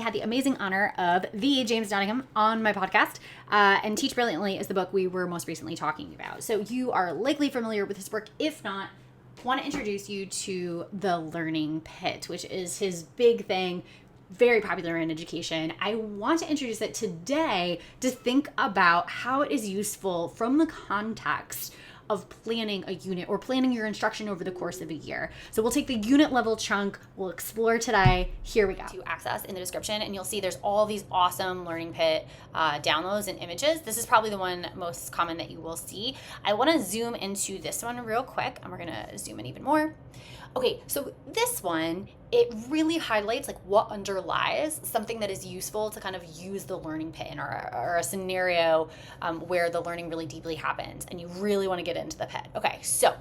had the amazing honor of the James Nottingham on my podcast, and Teach Brilliantly is the book we were most recently talking about. So you are likely familiar with his work. If not, I want to introduce you to the learning pit, which is his big thing, very popular in education. I want to introduce it today to think about how it is useful from the context of planning a unit or planning your instruction over the course of a year. So we'll take the unit level chunk, we'll explore today. Here we go. To access in the description, and you'll see there's all these awesome Learning Pit downloads and images. This is probably the one most common that you will see. I want to zoom into this one real quick, and we're gonna zoom in even more. Okay, so this one, it really highlights like what underlies something that is useful to kind of use the learning pit in or a scenario where the learning really deeply happens and you really want to get into the pit. Okay, so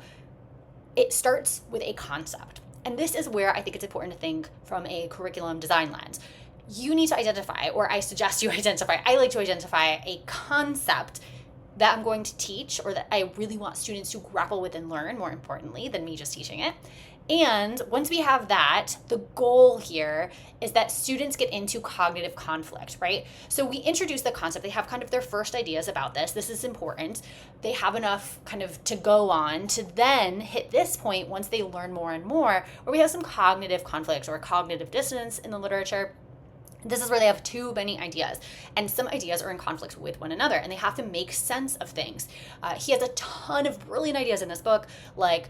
it starts with a concept. And this is where I think it's important to think from a curriculum design lens. You need to identify, or I suggest you identify, I like to identify a concept that I'm going to teach or that I really want students to grapple with and learn, more importantly than me just teaching it. And once we have that, the goal here is that students get into cognitive conflict, right? So we introduce the concept. They have kind of their first ideas about this. This is important. They have enough kind of to go on to then hit this point once they learn more and more, where we have some cognitive conflict or cognitive dissonance in the literature. This is where they have too many ideas, and some ideas are in conflict with one another, and they have to make sense of things. He has a ton of brilliant ideas in this book, like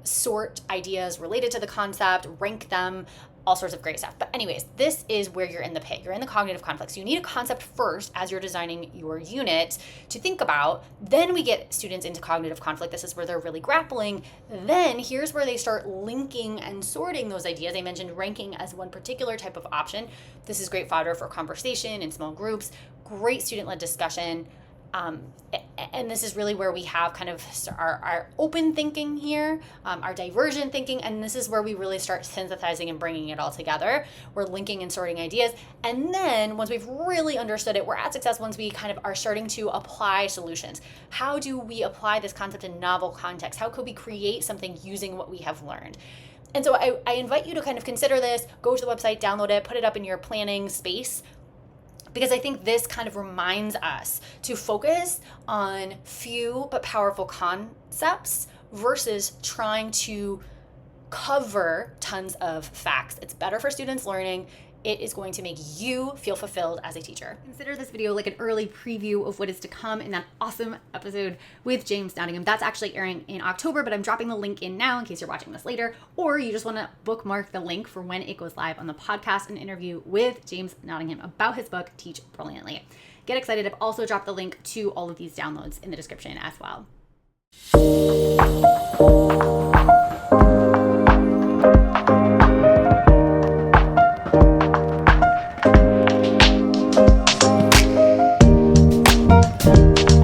sort ideas related to the concept, rank them, all sorts of great stuff. But anyways, this is where you're in the pit. You're in the cognitive conflict. So you need a concept first as you're designing your unit to think about. Then we get students into cognitive conflict. This is where they're really grappling. Then here's where they start linking and sorting those ideas. I mentioned ranking as one particular type of option. This is great fodder for conversation in small groups, great student-led discussion. And this is really where we have kind of our open thinking here, our divergent thinking, and this is where we really start synthesizing and bringing it all together. We're linking and sorting ideas, and then once we've really understood it, we're at success once we kind of are starting to apply solutions. How do we apply this concept in novel context? How could we create something using what we have learned? And so I invite you to kind of consider this, go to the website, download it, put it up in your planning space, because I think this kind of reminds us to focus on few but powerful concepts versus trying to cover tons of facts. It's better for students learning. It is going to make you feel fulfilled as a teacher. Consider this video like an early preview of what is to come in that awesome episode with James Nottingham. That's actually airing in October, but I'm dropping the link in now in case you're watching this later, or you just want to bookmark the link for when it goes live on the podcast, an interview with James Nottingham about his book, Teach Brilliantly. Get excited. I've also dropped the link to all of these downloads in the description as well.